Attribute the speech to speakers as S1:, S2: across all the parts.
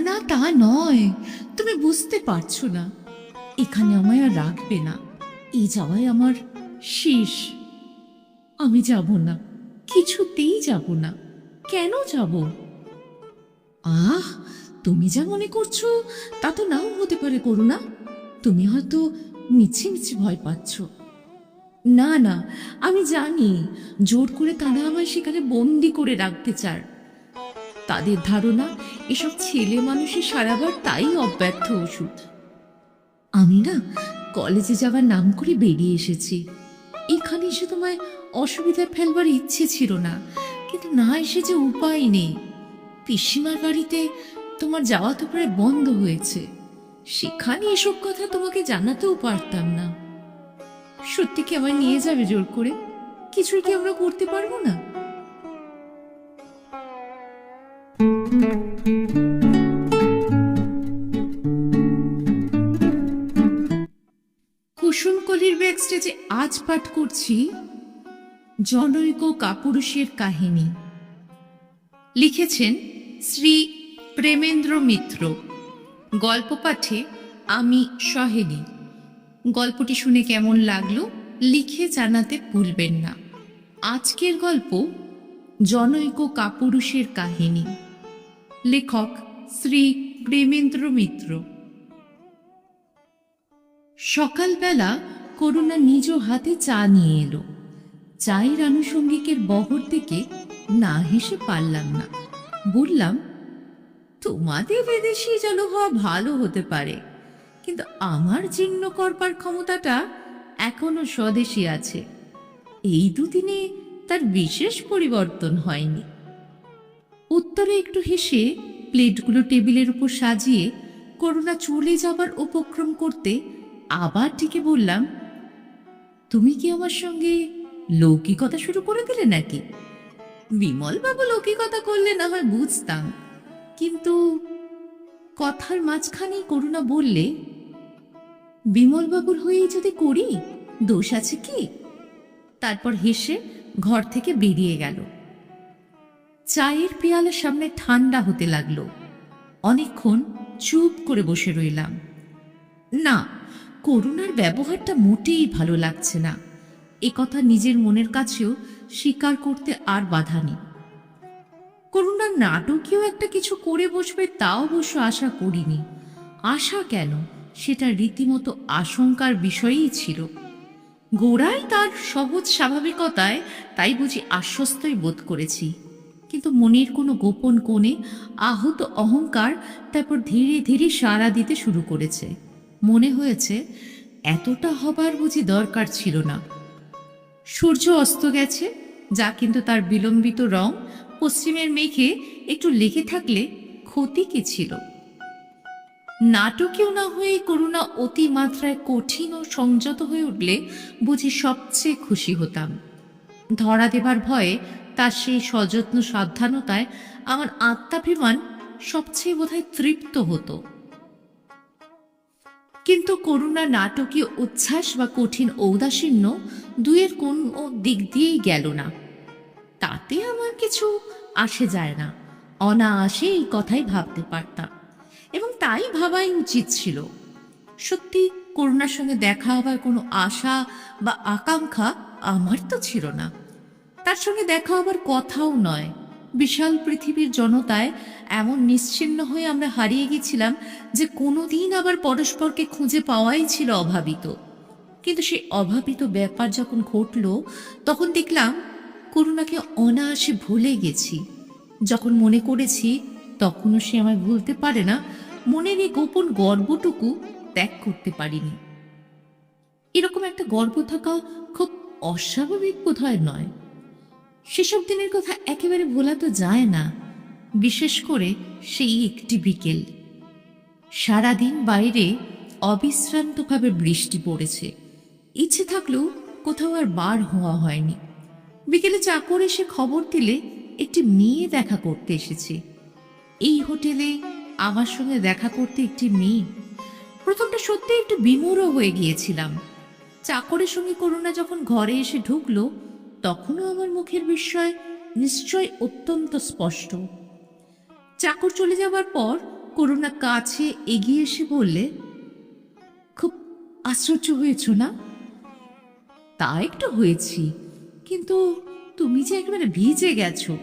S1: না, তা নয়, তুমি বুঝতে পারছো না। এখানে আমায় আর রাখবে না, এই যাওয়ায় আমার শেষ। আমি যাব না, কিছুতেই যাব না। কেন যাব? আহ, তুমি যা মনে করছো তা তো নাও হতে পারে করুণা। তুমি হয়তো মিছে মিছে ভয় পাচ্ছ। না না, আমি জানি জোর করে তারা আমায় সেখানে বন্দি করে রাখতে চায়। তাদের ধারণা এসব ছেলে মানুষের সারাবার তাই অব্যর্থ ওষুধ। আমি না কলেজে যাবার নাম করে বেরিয়ে এসেছি। এখানে এসে তোমায় অসুবিধায় ফেলবার ইচ্ছে ছিল না, কিন্তু না এসে যে উপায় নেই। পিসিমার বাড়িতে তোমার যাওয়া তো প্রায় বন্ধ হয়েছে, সেখানে এসব কথা তোমাকে জানাতেও পারতাম না। সত্যি কি আমায় নিয়ে যাবে জোর করে? কিছুই কি আমরা করতে পারবো না? কুসুমকলির ব্যাগ স্টেজে আজ পাঠ করছি জনৈক কাপুরুষের কাহিনী। লিখেছেন শ্রী প্রেমেন্দ্র মিত্র। গল্প পাঠে আমি সহেলি। গল্পটি শুনে কেমন লাগলো লিখে জানাতে ভুলবেন না। আজকের গল্প জনৈক কাপুরুষের কাহিনী। লেখক শ্রী প্রেমেন্দ্র মিত্র। সকালবেলা করুণা নিজ হাতে চা নিয়ে এলো। চায়ের আনুষঙ্গিকের বহর থেকে না হেসে পারলাম না। বললাম, তোমাদের বিদেশি জল হওয়া ভালো হতে পারে, কিন্তু আমার জীর্ণ করবার ক্ষমতাটা এখনো স্বদেশী আছে। এই দুদিনে তার বিশেষ পরিবর্তন হয়নি। উত্তরে একটু হেসে প্লেটগুলো টেবিলের উপর সাজিয়ে করুণা চলে যাবার উপক্রম করতে আবার ডেকে বললাম, তুমি কি আমার সঙ্গে লৌকিকতা শুরু করে দিলে নাকি? বিমলবাবু লৌকিকতা করলে না হয় বুঝতাম, কিন্তু কথার মাঝখানেই করুণা বললে, বিমলবাবুর হয়েই যদি করি দোষ আছে কি? তারপর হেসে ঘর থেকে বেরিয়ে গেল। চায়ের পেয়ালা সামনে ঠান্ডা হতে লাগলো। অনেকক্ষণ চুপ করে বসে রইলাম। না, করুণার ব্যবহারটা মোটেই ভালো লাগছে না। এ কথা নিজের মনের কাছেও স্বীকার করতে আর বাধা নেই। করুণার নাটকীয় একটা কিছু করে বসবে তা অবশ্য আশা করিনি। আশা কেন, সেটা রীতিমতো আশঙ্কার বিষয়ই ছিল। গোড়ায় তার সহজ স্বাভাবিকতায় তাই বুঝি আশ্বস্তই বোধ করেছি, কিন্তু মনের কোনো গোপন কোণে আহত অহংকার তারপর ধীরে ধীরে সাড়া দিতে শুরু করেছে। মনে হয়েছে এতটা হবার বুঝি দরকার ছিল না। সূর্য অস্ত গেছে, যা কিন্তু তার বিলম্বিত রং পশ্চিমের মেঘে একটু লেগে থাকলে ক্ষতি কি ছিল? নাটকীয় না হয়ে করুণা অতিমাত্রায় কঠিন ও সংযত হয়ে উঠলে বুঝি সবচেয়ে খুশি হতাম। ধরা দেবার ভয়ে তার সেই সযত্ন সাবধানতায় আমার আত্মাভিমান সবচেয়ে বোধহয় তৃপ্ত হতো। কিন্তু করুণা নাটকীয় উচ্ছ্বাস বা কঠিন ঔদাসীন্য দুয়ের কোন দিক দিয়েই গেল না। তাতে আমার কিছু আসে যায় না, অনায়াসে এই কথাই ভাবতে পারতাম, এবং তাই ভাবাই উচিত ছিল। সত্যি করুণার সঙ্গে দেখা হবার কোনো আশা বা আকাঙ্ক্ষা আমার তো ছিল না। তার সঙ্গে দেখা হবার কথাও নয়। বিশাল পৃথিবীর জনতায় এমন নিশ্চিহ্ন হয়ে আমরা হারিয়ে গেছিলাম যে কোনোদিন আবার পরস্পরকে খুঁজে পাওয়াই ছিল অভাবিত। কিন্তু সেই অভাবিত ব্যাপার যখন ঘটল, তখন দেখলাম করুণাকে অনায়াসে ভুলে গেছি। যখন মনে করেছি তখনও সে আমায় ভুলতে পারে না, মনের এই গোপন গর্বটুকু ত্যাগ করতে পারিনি। এরকম একটা গর্ব থাকা খুব অস্বাভাবিক বোধহয় নয়। সেসব দিনের কথা একেবারে ভোলা তো যায় না, বিশেষ করে সেই একটি বিকেল। সারাদিন বাইরে অবিশ্রান্তভাবে বৃষ্টি পড়েছে। ইচ্ছে থাকলেও কোথাও আর বার হওয়া হয়নি। বিকেলে চাকর এসে খবর দিলে একটি মেয়ে দেখা করতে এসেছে। এই হোটেলে আমার সঙ্গে দেখা করতে একটি মেয়ে। প্রথমটা সত্যি একটু বিমূঢ় হয়ে গিয়েছিলাম। চাকরের সঙ্গে করুণা যখন ঘরে এসে ঢুকলো, তখনও আমার মুখের বিস্ময় নিশ্চয় অত্যন্ত স্পষ্ট। চাকর চলে যাবার পর করুণা কাছে এগিয়ে এসে বললে, খুব আশ্চর্য হয়েছ না? তা একটু হয়েছি, কিন্তু তুমি যে একেবারে ভিজে গেছো।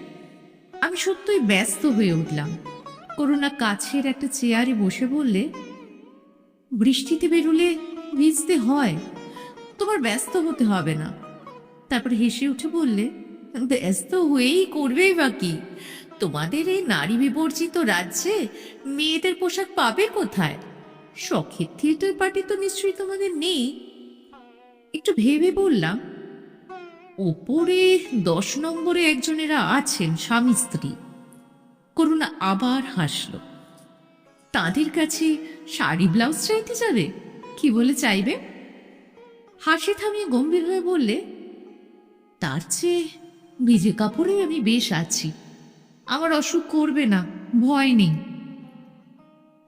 S1: আমি সত্যই ব্যস্ত হয়ে উঠলাম। করুণা কাছের একটা চেয়ারে বসে বললে, বৃষ্টিতে বেরোলে ভিজতে হয়, তোমার ব্যস্ত হতে হবে না। তারপর হেসে উঠে বললে, ব্যস্ত হয়েই করবেই বা কি? তোমাদের এই নারী বিবর্জিত রাজ্যে মেয়েদের পোশাক পাবে কোথায়? শখের থিয়েটার পার্টি তো নিশ্চয়ই তোমাদের নেই। একটু ভেবে বললাম, ওপরে 10 নম্বরে একজনেরা আছেন, স্বামী স্ত্রী। করুণা আবার হাসল। তাদের কাছে শাড়ি ব্লাউজ চাইতে যাবে? কি বলে চাইবে? হাসি থামিয়ে গম্ভীর হয়ে বললে, তার চেয়ে ভিজে কাপড়ে আমি বেশ আছি, আমার অসুখ করবে না, ভয় নেই।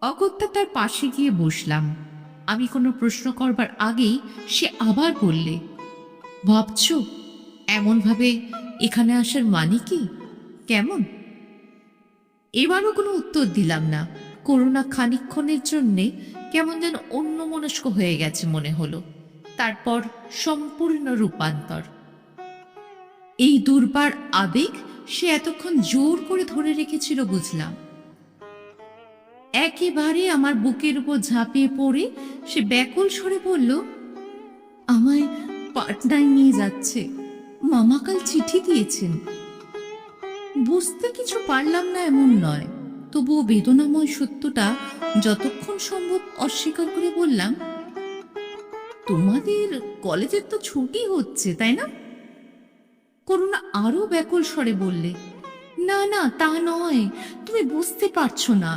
S1: অগত্যা তার পাশে গিয়ে বসলাম। আমি কোনো প্রশ্ন করবার আগেই সে আবার বললে, ভাবছ এমনভাবে এখানে আসার মানে কি? কেমন? এবারও কোনো উত্তর দিলাম না। করুণা খানিকক্ষণের জন্যে কেমন যেন অন্যমনস্ক হয়ে গেছে মনে হলো। তারপর সম্পূর্ণ রূপান্তর। এই দুর্বার আবেগ সে এতক্ষণ জোর করে ধরে রেখেছিল বুঝলাম। একেবারে আমার বুকের উপর ঝাঁপিয়ে পড়ে সে ব্যাকুল স্বরে বলল, আমায় পাটনায় নিয়ে যাচ্ছে, মামা কাল চিঠি দিয়েছেন। বুঝতে কিছু পারলাম না এমন নয়, তবুও বেদনাময় সত্যটা যতক্ষণ সম্ভব অস্বীকার করে বললাম, তোমাদের কলেজের তো ছুটি হচ্ছে তাই না? করুণা আরো ব্যাকুল স্বরে বললে, না না তা নয়, তুমি বুঝতে পারছো না,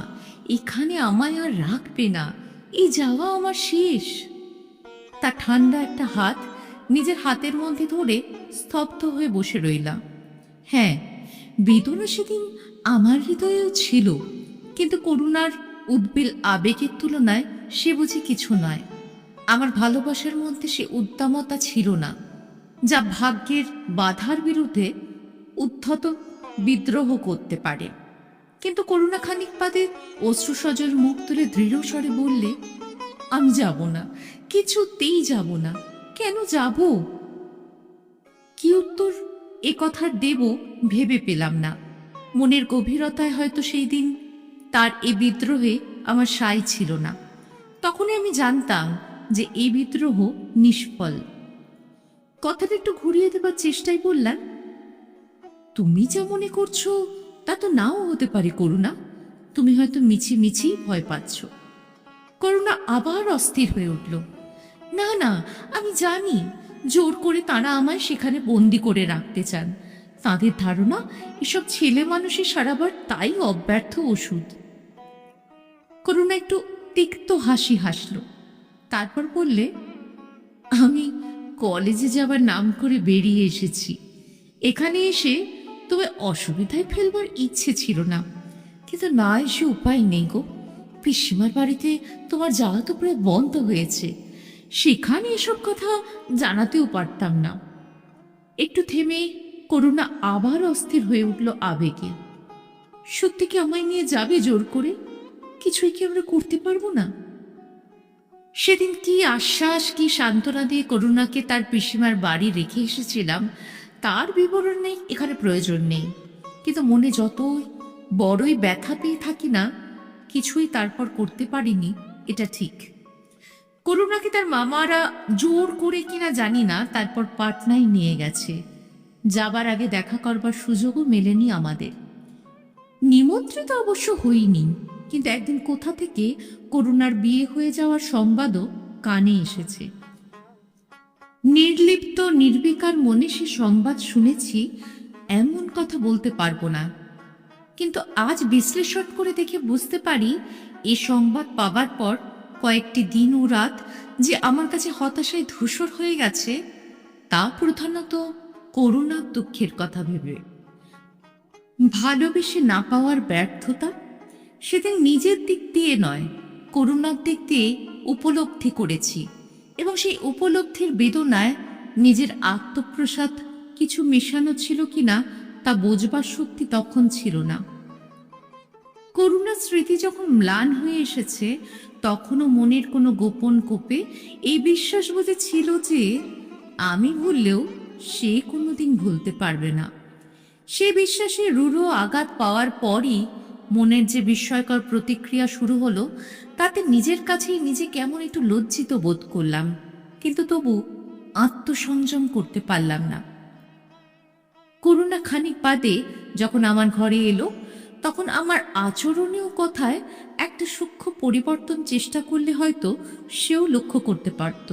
S1: এখানে আমায় আর রাখবে না, এই যাওয়া আমার শেষ। তা ঠান্ডা একটা হাত নিজের হাতের মধ্যে ধরে স্তব্ধ হয়ে বসে রইলাম। হ্যাঁ, বেদনা সেদিন আমার হৃদয়েও ছিল, কিন্তু করুণার উদ্বেল আবেগের তুলনায় সে বুঝি কিছু নয়। আমার ভালোবাসার মধ্যে সে উদ্দামতা ছিল না, যা ভাগ্যের বাধার বিরুদ্ধে উদ্ধত বিদ্রোহ করতে পারে। কিন্তু করুণা খানিক বাদে অশ্রুসজল মুখ তুলে দৃঢ় স্বরে বললে, আমি যাব না, কিছুতেই যাব না। কেন যাব? কি উত্তর এ কথার দেব ভেবে পেলাম না। মনের গভীরতায় হয়তো সেই দিন তার এ বিদ্রোহে আমার সায় ছিল না। তখনই আমি জানতাম যে এই বিদ্রোহ নিষ্ফল। কথাটা একটু ঘুরিয়ে দেবার চেষ্টায় বললাম, তুমি যা মনে করছো তা তো নাও হতে পারে করুণা, তুমি হয়তো মিছি ভয় পাচ্ছ। করুণা আবার অস্থির হয়ে উঠল। না না, আমি জানি জোর করে তারা আমায় সেখানে বন্দি করে রাখতে চান। তাদের ধারণা এসব ছেলে মানুষের সারাবার তাই অব্যর্থ ওষুধ। করুণা একটু তিক্ত হাসি হাসল, তারপর বললে, আমি কলেজে যাবার নাম করে বেরিয়ে এসেছি। এখানে এসে তবে অসুবিধায় ফেলবার ইচ্ছে ছিল না, কিন্তু না এসে উপায় নেই গো। পিসিমার বাড়িতে তোমার যাওয়া তো প্রায় বন্ধ হয়েছে, সেখানে এসব কথা জানাতেও পারতাম না। একটু থেমে করুণা আবার অস্থির হয়ে উঠল আবেগে। সত্যি কি আমায় নিয়ে যাবে জোর করে? কিছুই কি আমরা করতে পারবো না? সেদিন কি আশ্বাস, কি সান্ত্বনা দিয়ে করুণাকে তার পিসিমার বাড়ি রেখে এসেছিলাম তার বিবরণ নেই, এখানে প্রয়োজন নেই। কিন্তু মনে যতই বড়ই ব্যথা পেয়ে থাকি না, কিছুই তারপর করতে পারিনি, এটা ঠিক। করুণাকে তার মামারা জোর করে কিনা জানি না তারপর পাটনায় নিয়ে গেছে। যাবার আগে দেখা করবার সুযোগও মেলেনি আমাদের। নিমন্ত্রিত অবশ্য হইনি, কিন্তু একদিন কোথা থেকে করুণার বিয়ে হয়ে যাওয়ার সংবাদও কানে এসেছে। নির্লিপ্ত নির্বিকার মনে সে সংবাদ শুনেছি এমন কথা বলতে পারবো না, কিন্তু আজ বিশ্লেষণ করে দেখে বুঝতে পারি এ সংবাদ পাবার পর কয়েকটি দিন ও রাত যে আমার কাছে হতাশায় ধূসর হয়ে গেছে, তা প্রধানত করুণার দুঃখের কথা ভেবে। ভালোবেসে না পাওয়ার ব্যর্থতা সেদিন নিজের দিক দিয়ে নয়, করুণার দিক দিয়ে উপলব্ধি করেছি, এবং সেই উপলব্ধির বেদনায় নিজের আত্মপ্রসাদ কিছু মেশানো ছিল কিনা তা বোঝবার শক্তি তখন ছিল না। করুণার স্মৃতি যখন ম্লান হয়ে এসেছে, তখনও মনের কোনো গোপন কোপে এই বিশ্বাস বোধে ছিল যে আমি ভুললেও সে কোনোদিন ভুলতে পারবে না। সে বিশ্বাসে রূঢ় আঘাত পাওয়ার পরই মনের যে বিস্ময়কর প্রতিক্রিয়া শুরু হলো, তাতে নিজের কাছেই নিজে কেমন একটু লজ্জিত বোধ করলাম, কিন্তু তবু আত্মসংযম করতে পারলাম না। করুণা খানিক বাদে যখন আমার ঘরে এলো, তখন আমার আচরণীয় কথায় একটা সূক্ষ্ম পরিবর্তন চেষ্টা করলে হয়তো সেও লক্ষ্য করতে পারত।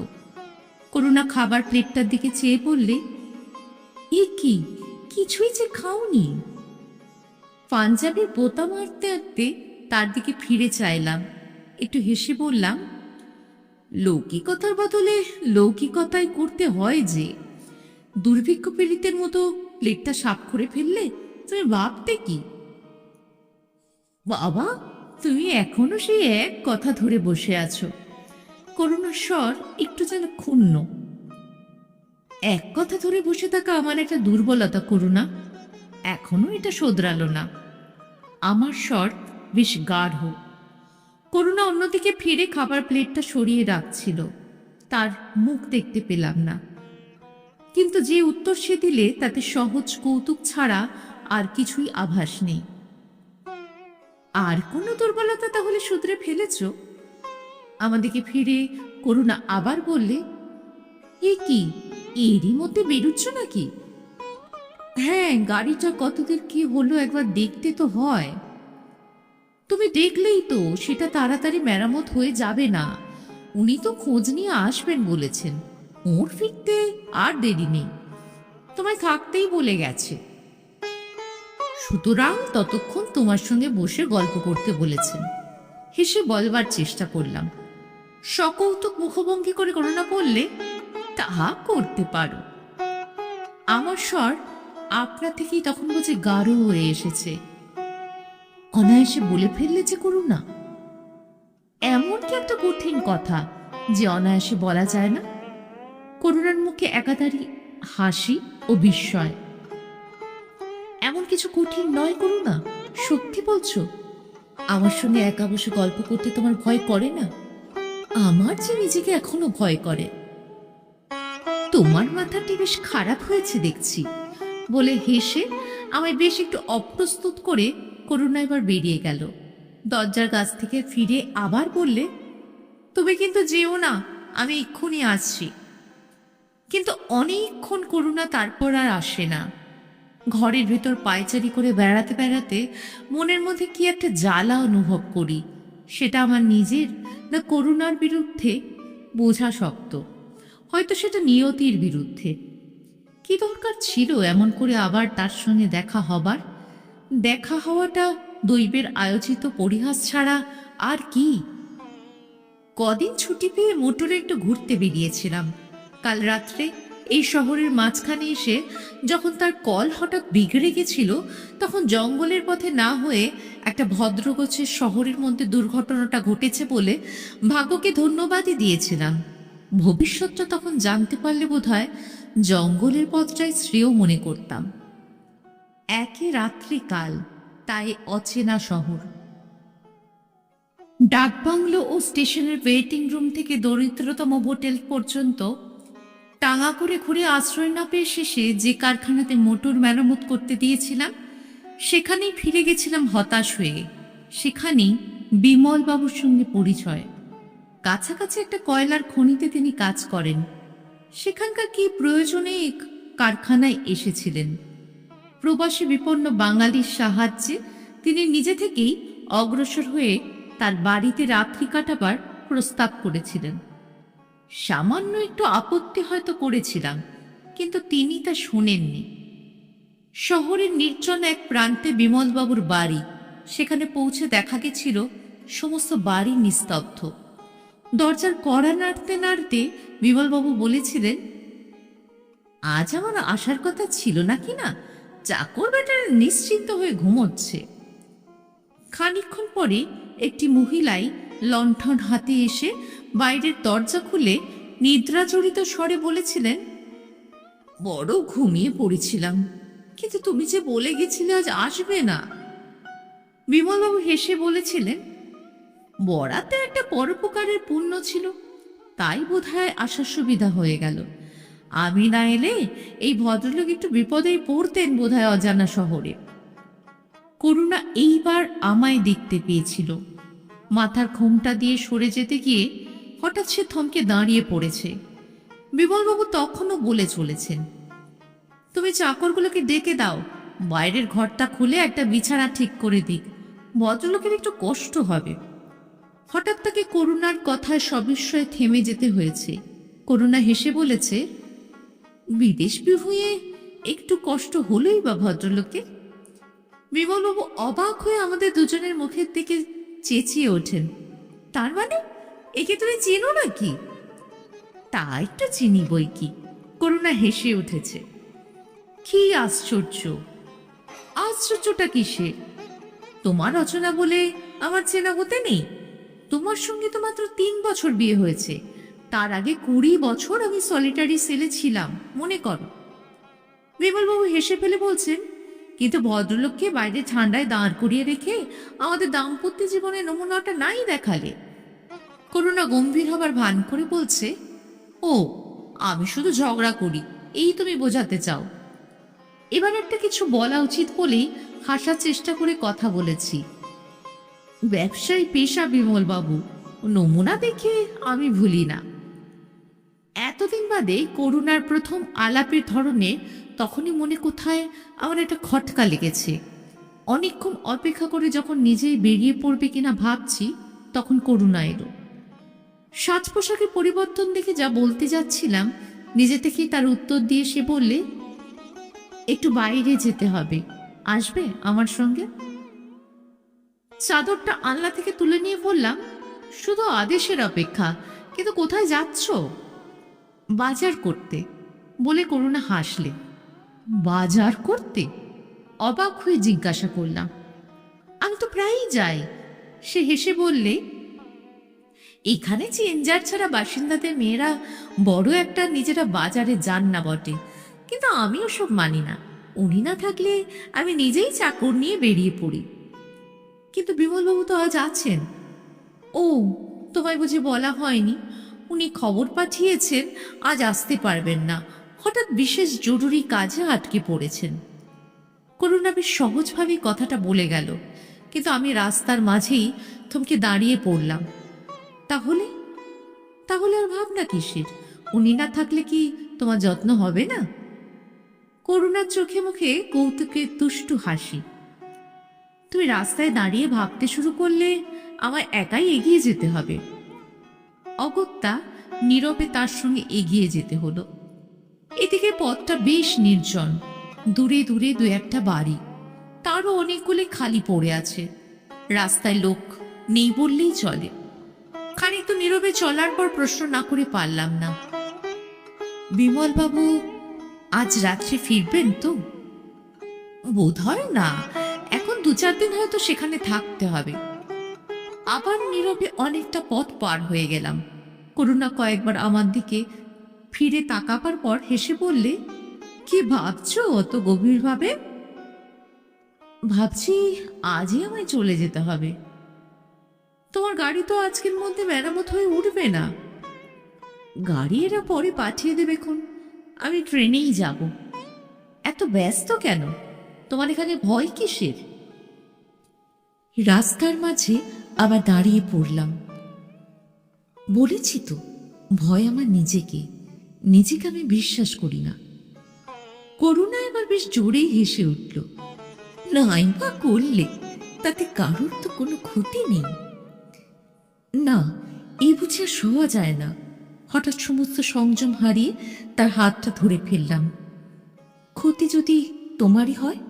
S1: করুণা খাবার প্লেটটার দিকে চেয়ে বললে, এ কি, কিছুই যে খাওনি? পাঞ্জাবির বোতাম মারতে মারতে তার দিকে ফিরে চাইলাম, একটু হেসে বললাম, লৌকিকতার বদলে লৌকিকতাই করতে হয় যে। দুর্ভিক্ষ পীড়িতের মতো প্লেটটা সাফ করে ফেললে তুমি ভাবতে কি? বাবা, তুমি এখনো সেই এক কথা ধরে বসে আছো। করুণার স্বর একটু যেন ক্ষুণ্ণ। এক কথা ধরে বসে থাকা আমার একটা দুর্বলতা করুণা, এখনো এটা শোধরালো না। আমার স্বর বেশ গাঢ়। করুণা অন্যদিকে ফিরে খাবার প্লেটটা সরিয়ে রাখছিল, তার মুখ দেখতে পেলাম না, কিন্তু যে উত্তর সে দিলে তাতে সহজ কৌতুক ছাড়া আর কিছুই আভাস নেই। আর কোনো দুর্বলতা তাহলে শুধরে ফেলেছ? আমাদিকে ফিরে করুণা আবার বললে, এ কি, এরই মধ্যে বেরুচ্ছ নাকি? হ্যাঁ, গাড়িটা কতদূর কি হলো একবার দেখতে তো হয়। তুমি দেখলেই তো সেটা তাড়াতাড়ি মেরামত হয়ে যাবে না। উনি তো খোঁজ নিয়ে আসবেন বলেছেন, ওর ফিরতে আর দেরি নেই, তোমায় থাকতেই বলে গেছে। সুতরাং ততক্ষণ তোমার সঙ্গে বসে গল্প করতে বলেছেন, হেসে বলবার চেষ্টা করলাম। সকৌতুক মুখভঙ্গি করে করুণা বললে, তাহা করতে পারো। আমার স্বর আপনা থেকেই তখন বুঝে গাঢ় হয়ে এসেছে। অনায়াসে বলে ফেললে যে করুণা, এমন কি একটা কঠিন কথা যে অনায়াসে বলা যায় না? করুণার মুখে একাধারি হাসি ও বিস্ময়। এমন কিছু কঠিন নয় করুণা, সত্যি বলছো? আমার সঙ্গে একা বসে গল্প করতে তোমার ভয় করে না? আমার যে নিজেকে এখনো ভয় করে। তোমার মাথাটি বেশ খারাপ হয়েছে দেখছি, বলে হেসে আমায় বেশ একটু অপ্রস্তুত করে করুণা এবার বেরিয়ে গেল। দরজার কাছ থেকে ফিরে আবার বললে, তুমি কিন্তু যেও না, আমি এক্ষুনি আসছি। কিন্তু অনেকক্ষণ করুণা তারপর আর আসে না। ঘরের ভেতর পায়চারি করে বেড়াতে বেড়াতে মনের মধ্যে কি একটা জ্বালা অনুভব করি, সেটা আমার নিজের না করুণার বিরুদ্ধে বোঝা শক্ত। হয়তো সেটা নিয়তির বিরুদ্ধে। কি দরকার ছিল এমন করে আবার তার সঙ্গে দেখা হবার? দেখা হওয়াটা দৈবের আয়োজিত পরিহাস ছাড়া আর কি? কদিন ছুটি পেয়ে মোটরে একটু ঘুরতে বেরিয়েছিলাম। কাল রাত্রে এই শহরের মাঝখানে এসে যখন তার কল হঠাৎ বিগড়ে গেছিল, তখন জঙ্গলের পথে না হয়ে একটা ভদ্রগোছের শহরের মধ্যে দুর্ঘটনাটা ঘটেছে বলে ভাগ্যকে ধন্যবাদই দিয়েছিলাম। ভবিষ্যৎটা তখন জানতে পারলে বোধহয় জঙ্গলের পথটাই শ্রেয় মনে করতাম। একই রাত্রিকাল, তাই অচেনা শহর। ডাকবাংলো ও স্টেশনের ওয়েটিং রুম থেকে দরিদ্রতম হোটেল পর্যন্ত টাঙা করে ঘুরে আশ্রয় না পেয়ে শেষে যে কারখানাতে মোটর মেরামত করতে দিয়েছিলাম, সেখানেই ফিরে গেছিলাম হতাশ হয়ে। সেখানেই বিমল বাবুর সঙ্গে পরিচয়। কাছাকাছি একটা কয়লার খনিতে তিনি কাজ করেন। সেখানকার কি প্রয়োজনে কারখানায় এসেছিলেন। প্রবাসী বিপন্ন বাঙালির সাহায্যে তিনি নিজে থেকেই অগ্রসর হয়ে তার বাড়িতে রাত্রি কাটাবার প্রস্তাব করেছিলেন। সামান্য একটু আপত্তি হয়তো করেছিলাম, কিন্তু তিনি তা শোনেননি। শহরের নির্জন এক প্রান্তে বিমলবাবুর বাড়ি। সেখানে পৌঁছে দেখা গেছিল সমস্ত বাড়ি নিস্তব্ধ। দরজার কড়া নাড়তে নাড়তে বিমলবাবু বলেছিলেন, আজ আমার আসার কথা ছিল নাকি না, চাকর বেটারা নিশ্চিন্ত হয়ে ঘুমোচ্ছে। খানিকক্ষণ পরে একটি মহিলাই লণ্ঠন হাতে এসে বাইরের দরজা খুলে নিদ্রাজড়িত স্বরে বলেছিলেন, বড় ঘুমিয়ে পড়েছিলাম, কিন্তু তুমি যে বলে গেছিলে আজ আসবে না। বিমলবাবু হেসে বলেছিলেন, বরাতে একটা পরোপকারের পুণ্য ছিল, তাই বোধহয় আসার সুবিধা হয়ে গেল। আমি না এলে এই ভদ্রলোক একটু বিপদেই পড়তেন বোধহয় অজানা শহরে। করুণা এইবার আমায় দেখতে পেয়েছিল। মাথার ঘোমটা দিয়ে সরে যেতে গিয়ে হঠাৎ সে থমকে দাঁড়িয়ে পড়েছে। বিমলবাবু তখনও বলে চলেছেন, তুমি চাকরগুলোকে ডেকে দাও, বাইরের ঘরটা খুলে একটা বিছানা ঠিক করে দিক, ভদ্রলোকের একটু কষ্ট হবে। হঠাৎ তাকে করুণার কথায় সবিস্ময়ে থেমে যেতে হয়েছে। করুণা হেসে বলেছে, বিদেশ বিভুঁয়ে একটু কষ্ট হলোই বা ভদ্রলোকের। বিমলবাবু অবাক হয়ে আমাদের দুজনের মুখের দিকে চেঁচিয়ে ওঠেন, তার মানে একে তুমি চেনো নাকি? তা একটু চিনি বই কি। করুণা হেসে উঠেছে, কি আশ্চর্য! আশ্চর্যটা কিসে? তোমার রচনা বলে আমার চেনা হতে নেই? তোমার সঙ্গে তো মাত্র 3 বছর বিয়ে হয়েছে, তার আগে 20 বছর আমি সলিটারি সেলে ছিলাম, মনে করো। বিমলবাবু হেসে ফেলে বলছেন, কিন্তু ভদ্রলোককে বাইরে ঠান্ডায় দাঁড় করিয়ে রেখে আমাদের দাম্পত্য জীবনের নমুনাটা নাই দেখালে। করুণা গম্ভীর হবার ভান করে বলছে, ও, আমি শুধু ঝগড়া করি এই তুমি বোঝাতে চাও? এবার একটা কিছু বলা উচিত বলেই হাসার চেষ্টা করে কথা বলেছি। ব্যবসায়ী পেশা বিমলবাবু, নমুনা দেখে আমি ভুলি না। এতদিন বাদে করুণার প্রথম আলাপের ধরনে তখনই মনে কোথায় আমার একটা খটকা লেগেছে। অনেকক্ষণ অপেক্ষা করে যখন নিজেই বেরিয়ে পড়বে কিনা ভাবছি, তখন করুণা এলো। সাজ পোশাকের পরিবর্তন দেখে যা বলতে যাচ্ছিলাম, নিজে থেকেই তার উত্তর দিয়ে সে বললে, একটু বাইরে যেতে হবে, আসবে আমার সঙ্গে? চাদরটা আলনা থেকে তুলে নিয়ে বললাম, শুধু আদেশের অপেক্ষা, কিন্তু কোথায় যাচ্ছ? বাজার করতে, বলে করুণা হাসলে। বাজার করতে? অবাক হয়ে জিজ্ঞাসা করলাম। আমি তো প্রায়ই যাই। সে হেসে বললে, এখানে চেঞ্জার ছাড়া বাসিন্দাদের মেয়েরা বড় একটা নিজেরা বাজারে যান না বটে, কিন্তু আমি ওসব মানি না। উনি না থাকলে আমি নিজেই চাকর নিয়ে বেরিয়ে পড়ি। কিন্তু বিমলবাবু তো আজ আছেন। ও, তোমায় বুঝি বলা হয়নি? উনি খবর পাঠিয়েছেন আজ আসতে পারবেন না, হঠাৎ বিশেষ জরুরি কাজে আটকে পড়েছেন। করুণা বেশ সহজভাবেই কথাটা বলে গেল, কিন্তু আমি রাস্তার মাঝেই থমকে দাঁড়িয়ে পড়লাম। তাহলে তাহলে আর ভাবনা কিসের? উনি না থাকলে কি তোমার যত্ন হবে না? করুণার চোখে মুখে কৌতুকের দুষ্টু হাসি। তুমি রাস্তায় দাঁড়িয়ে ভাবতে শুরু করলে আমায় একাই এগিয়ে যেতে হবে। অগত্যা নীরবে তার সঙ্গে এগিয়ে যেতে হলো। এদিকে পথটা বেশ নির্জন, দূরে দূরে 2-1টা বাড়ি, তারও অনেকগুলি খালি পড়ে আছে। রাস্তায় লোক নেই বললেই চলে। খানিক তো নীরবে চলার পর প্রশ্ন না করে পারলাম না, বিমলবাবু আজ রাত্রে ফিরবেন তো? বোধ হয় না, এখন 2-4 দিন হয়তো সেখানে থাকতে হবে। আবার নীরবে অনেকটা পথ পার হয়ে গেলাম। করুণা কয়েকবার আমার দিকে ফিরে তাকাবার পর হেসে বললে, কি ভাবছো অত গভীরভাবে? ভাবছি আজই আমায় চলে যেতে হবে। তোমার গাড়ি তো আজকের মধ্যে মেরামত হয়ে উঠবে না। গাড়ি এরা পরে পাঠিয়ে দেবে খন, আমি ট্রেনেই যাব। এত ব্যস্ত কেন? তোমার এখানে ভয় কিসের? রাস্তার মাঝে আবার দাঁড়িয়ে পড়লাম। বলেছি তো, ভয় আমার নিজেকে আমি বিশ্বাস করি না। করুণা এবার বেশ জোরেই হেসে উঠল। নাই বা করলে তাতে কারোর তো কোনো ক্ষতি নেই। না, এই বুঝে আর শোয়া যায় না। হঠাৎ সমস্ত সংযম হারিয়ে তার হাতটা ধরে ফেললাম। ক্ষতি যদি তোমারই হয়?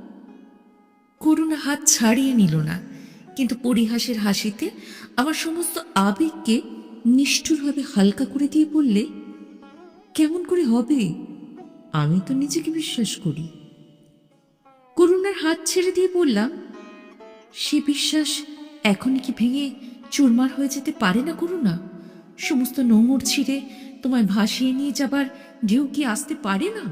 S1: করুণা হাত ছাড়িয়ে নিল না, কিন্তু পরিহাসের হাসিতে আমার সমস্ত আবেগকে নিষ্ঠুরভাবে হালকা করে দিয়ে বললে, কেমন করে হবে? আমি তো নিজেকে বিশ্বাস করি। করুণার হাত ছেড়ে দিয়ে বললাম, সে বিশ্বাস এখনই কি ভেঙে চুরমার হয়ে যেতে পারে না করুণা? সমস্ত নোঙর ছিঁড়ে তোমায় ভাসিয়ে নিয়ে যাবার ঢেউ কি আসতে পারে না?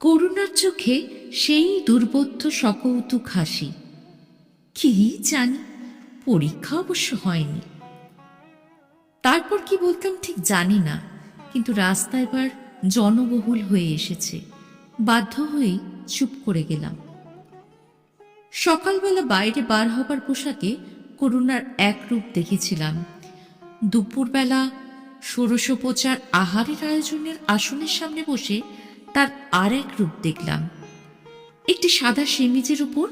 S1: করুণার চোখে সেই দুর্বোধ্য সকৌতুক হাসি। কি জানি, পরীক্ষা অবশ্য হয়নি। তারপর কি বলতাম ঠিক জানি না, কিন্তু রাস্তা এবার জনবহুল হয়ে এসেছে। বাধ্য হয়েই চুপ করে গেলাম। সকালবেলা বাইরে বার হবার পোশাকে করুণার এক রূপ দেখেছিলাম। দুপুরবেলা ষোড়শোপচার আহারের আয়োজনের আসনের সামনে বসে তার আর এক রূপ দেখলাম। একটি সাদা সেমিজের উপর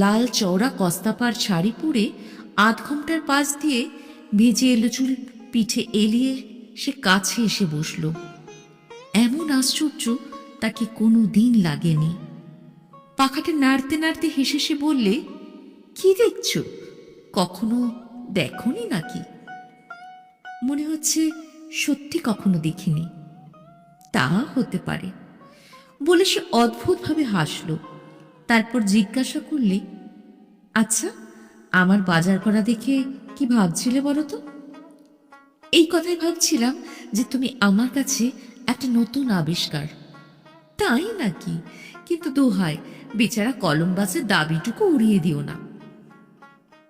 S1: লাল চওড়া কস্তাপার শাড়ি পরে আধ ঘন্টার পাশ দিয়ে ভেজে এলো চুল পিঠে এলিয়ে সে কাছে এসে বসল। এমন আশ্চর্য তাকে কোনো দিন লাগেনি। পাখাটা নাড়তে নাড়তে হেসে সে বললে, কি দেখছ? কখনো দেখনি নাকি? মনে হচ্ছে সত্যি কখনো দেখিনি। তা হতে পারে বলে সে অদ্ভুতভাবে হাসল। তারপর জিজ্ঞাসা করলে, আচ্ছা, আমার বাজার করা দেখে কি ভাবছিলে বলো তো? এই কথাই ভাবছিলাম যে তুমি আমার কাছে একটা নতুন আবিষ্কার। তাই নাকি? কিন্তু দোহাই, বেচারা কলমবাসের দাবিটুকু উড়িয়ে দিও না।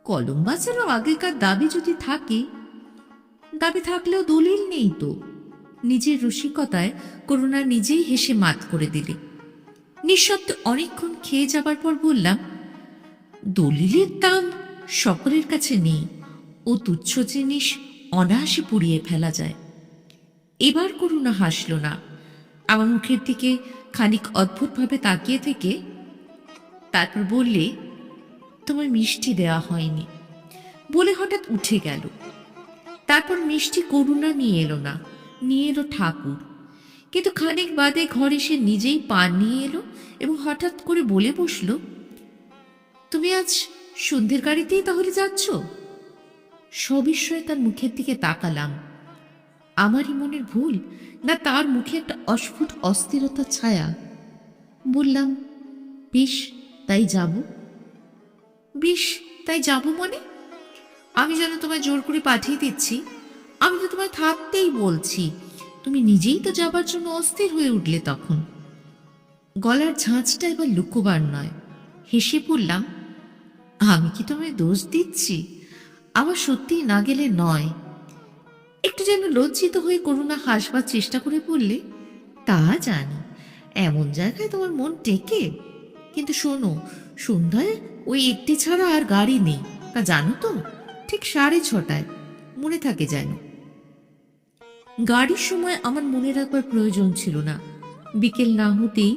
S1: কলমবাসেরও আগেকার দাবি যদি থাকে, দাবি থাকলেও দলিল নেই তো। নিজের রসিকতায় করুণা নিজেই হেসে মাত করে দিলে। নিঃশব্দে অনেকক্ষণ খেয়ে যাবার পর বললাম, দলিলের দাম সকলের কাছে নেই। ও তুচ্ছ জিনিস অনায়াসে পুড়িয়ে ফেলা যায়। এবার করুণা হাসল না, আমার মুখের দিকে খানিক অদ্ভুতভাবে তাকিয়ে থেকে তারপর বললে, তোমার মিষ্টি দেওয়া হয়নি বলে হঠাৎ উঠে গেল। তারপর মিষ্টি করুণা নিয়ে এলো না, নিয়ে এলো ঠাকুর। কিন্তু খানিক বাদে ঘরে সে নিজেই পান নিয়ে এলো এবং হঠাৎ করে বলে বসল, তুমি আজ সন্ধ্যের গাড়িতেই তাহলে যাচ্ছ? সবিস্ময়ে তার মুখের দিকে তাকালাম। আমারই মনের ভুল, না তার মুখে একটা অস্ফুট অস্থিরতার ছায়া? বললাম, বেশ তাই যাব। বেশ তাই যাব মানে? আমি যেন তোমায় জোর করে পাঠিয়ে দিচ্ছি? আমি তো তোমায় থাকতেই বলছি। তুমি নিজেই তো যাবার জন্য অস্থির হয়ে উঠলে তখন। গলার ঝাঁঝটা এবার লুকোবার নয়। হেসে বললাম, আমি কি তোমায় দোষ দিচ্ছি? আমার সত্যিই না গেলে নয়। একটু যেন লজ্জিত হয়ে করুণা হাসবার চেষ্টা করে বললে, তা জানি, এমন জায়গায় তোমার মন টেকে। কিন্তু শোনো, সন্ধ্যায় ওই একটি ছাড়া আর গাড়ি নেই, তা জানো তো? ঠিক 6:30, মনে থাকে যেন। গাড়ির সময় আমার মনে রাখবার প্রয়োজন ছিল না। বিকেল না হতেই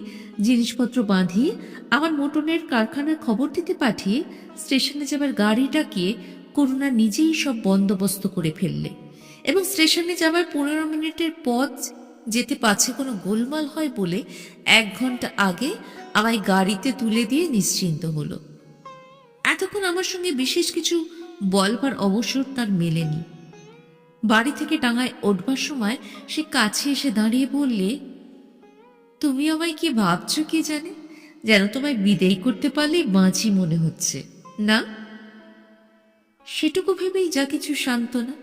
S1: জিনিসপত্র বাঁধিয়ে আমার মোটনের কারখানার খবর দিতে পাঠিয়ে স্টেশনে যাবার গাড়ি ডাকিয়ে করুণা নিজেই সব বন্দোবস্ত করে ফেললে এবং স্টেশনে যাবার 15 মিনিটের পথ যেতে পাচ্ছে কোনো গোলমাল হয় বলে 1 ঘন্টা আগে আমায় গাড়িতে তুলে দিয়ে নিশ্চিন্ত হলো। এতক্ষণ আমার সঙ্গে বিশেষ কিছু বলবার অবসর তার মেলেনি। বাড়ি থেকে ডাঙায় উঠবার সময় সে কাছে এসে দাঁড়িয়ে বললে, তুমি আমায় কি ভাবছো কে জানে, যেন তোমায় বিদেয় করতে পারলেই বাঁচি মনে হচ্ছে না? সেটুকু ভেবেই যা কিছু সান্ত্বনা।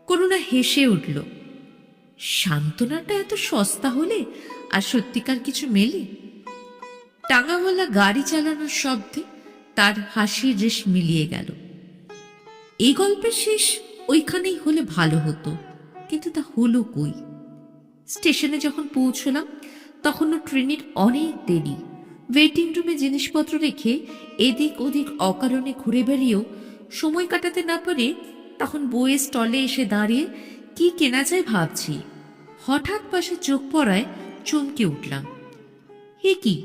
S1: করুণা হেসে উঠল। সান্ত্বনাটা এত সস্তা হলে আর সত্যিকার কিছু মেলে? টাঙাওয়ালা গাড়ি চালানোর শব্দে তার হাসির রেশ মিলিয়ে গেল। এই গল্পের শেষ ওইখানেই হলে ভালো হতো, কিন্তু তা হলো কই? স্টেশনে যখন পৌঁছলাম তখনও ট্রেনের অনেক দেরি। ওয়েটিং রুমে জিনিসপত্র রেখে এদিক ওদিক অকারণে ঘুরে বেরিয়েও সময় কাটাতে না পারে তখন বইয়ের স্টলে এসে দাঁড়িয়ে কি কেনা যায় ভাবছি। হঠাৎ পাশে চোখ পড়ায় চমকে উঠলাম। হে কি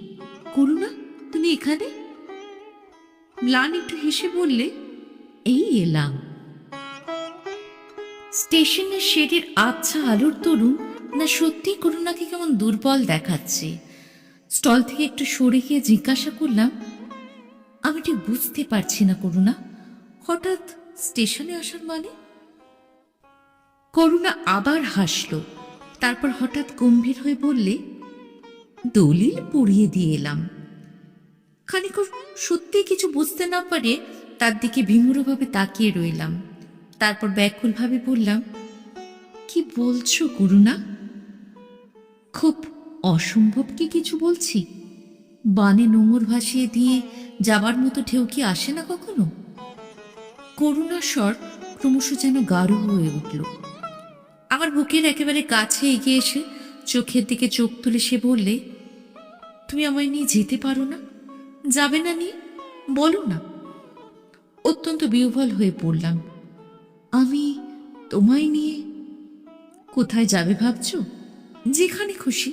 S1: করুণা, তুমি এখানে? ম্লান একটু হেসে বললে, এই এলাম। স্টেশনের শেডের আবছা আলোর তরুণ না সত্যি করুণাকে কেমন দুর্বল দেখাচ্ছে। স্টল থেকে একটু সরে গিয়ে জিজ্ঞাসা করলাম, আমি ঠিক বুঝতে পারছি না করুণা, হঠাৎ স্টেশনে আসার মানে? করুণা আবার হাসল। তারপর হঠাৎ গম্ভীর হয়ে বললে, দলিল পড়িয়ে দিয়ে এলাম। খানিক সত্যি কিছু বুঝতে না পারে তার দিকে বিমূঢ়ভাবে তাকিয়ে রইলাম। তারপর ব্যাকুলভাবে বললাম, কি বলছো করুণা? খুব অসম্ভব কি কিছু বলছি? বানে নোঙর ভাসিয়ে দিয়ে যাবার মতো ঢেউ কি আসে না কখনো? করুণার স্বর ক্রমশ যেন গাঢ় হয়ে উঠল। আমার বুকের একেবারে কাছে এগিয়ে এসে চোখের দিকে চোখ তুলে সে বললে, তুমি আমায় নিয়ে যেতে পারো না? যাবে না নিয়ে? বলো না। অত্যন্ত বিহ্বল হয়ে পড়লাম। আমি তোমায় নিয়ে? কোথায় যাবে ভাবছ? যেখানে খুশি।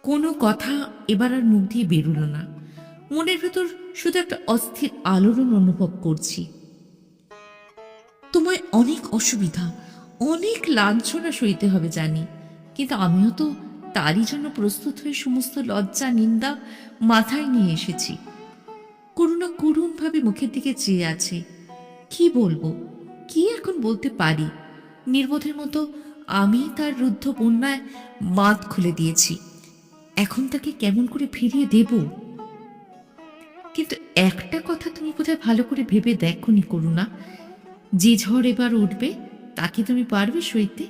S1: কোনো কথা এবার আর মুখ দিয়ে বেরোল না। মনের ভেতর শুধু একটা অস্থির আলোড়ন অনুভব করছি। তোমায় অনেক অসুবিধা, অনেক লাঞ্ছনা সইতে হবে জানি, কিন্তু আমিও তো তারই জন্য প্রস্তুত হয়ে সমস্ত লজ্জা নিন্দা মাথায় নিয়ে এসেছি। করুণা করুণভাবে মুখের দিকে চেয়ে আছে। কি বলবো, কি এখন বলতে পারি? নির্বোধের মতো আমি তার রুদ্ধ বন্যায় বাঁধ খুলে দিয়েছি। এখন তাকে কেমন করে ফিরিয়ে দেব? কিন্তু একটা কথা তুমি বোধহয় ভালো করে ভেবে দেখোনি করুণা, যে ঝড় এবার উঠবে তাকে তুমি পারবে সইতে?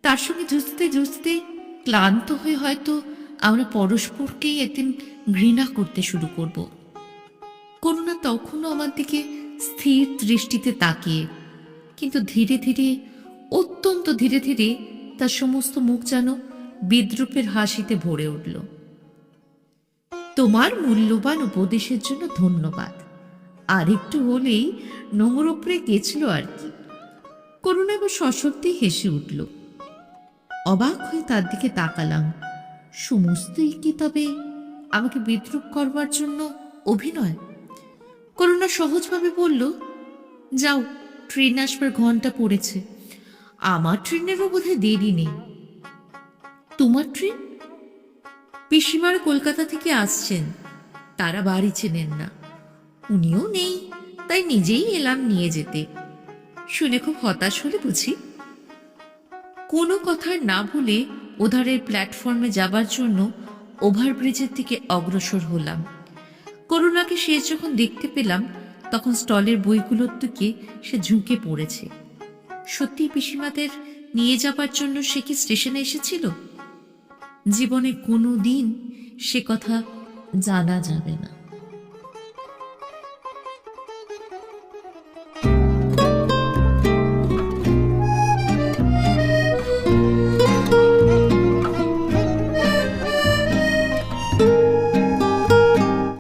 S1: তার সঙ্গে যুঝতে যুঝতে ক্লান্ত হয়ে হয়তো আমরা পরস্পরকেই একদিন ঘৃণা করতে শুরু করব। করুণা তখনও আমার দিকে স্থির দৃষ্টিতে তাকিয়ে, কিন্তু ধীরে ধীরে, অত্যন্ত ধীরে ধীরে তার সমস্ত মুখ যেন বিদ্রূপের হাসিতে ভরে উঠল। তোমার মূল্যবান উপদেশের জন্য ধন্যবাদ। আর একটু হলেই নোংর উপরে গেছিল আর কি। করুণা এবার সশব্দে হেসে উঠল। অবাক হয়ে তার দিকে তাকালাম। সমস্তই কি তবে আমাকে বিদ্রূপ করবার জন্য অভিনয়? করুণা সহজভাবে বলল, যাও, ট্রেন আসবার ঘন্টা পড়েছে। আমার ট্রেনেরও বোধহয় দেরি নেই। তোমার ট্রেন? পিসিমার কলকাতা থেকে আসছেন, তারা বাড়ি চেনেন না। উনিও নেই, তাই নিজেই এলাম নিয়ে যেতে। শুনে খুব হতাশ হলে বুঝি? কোনো কথা না ভুলে ওধারের প্ল্যাটফর্মে যাবার জন্য ওভারব্রিজের দিকে অগ্রসর হলাম। করুণাকে শেষ যখন দেখতে পেলাম তখন স্টলের বইগুলোর দিকে সে ঝুঁকে পড়েছে। সত্যি পিসিমাদের নিয়ে যাবার জন্য সে কি স্টেশনে এসেছিল? জীবনে কোনো দিন সে কথা জানা যাবে না।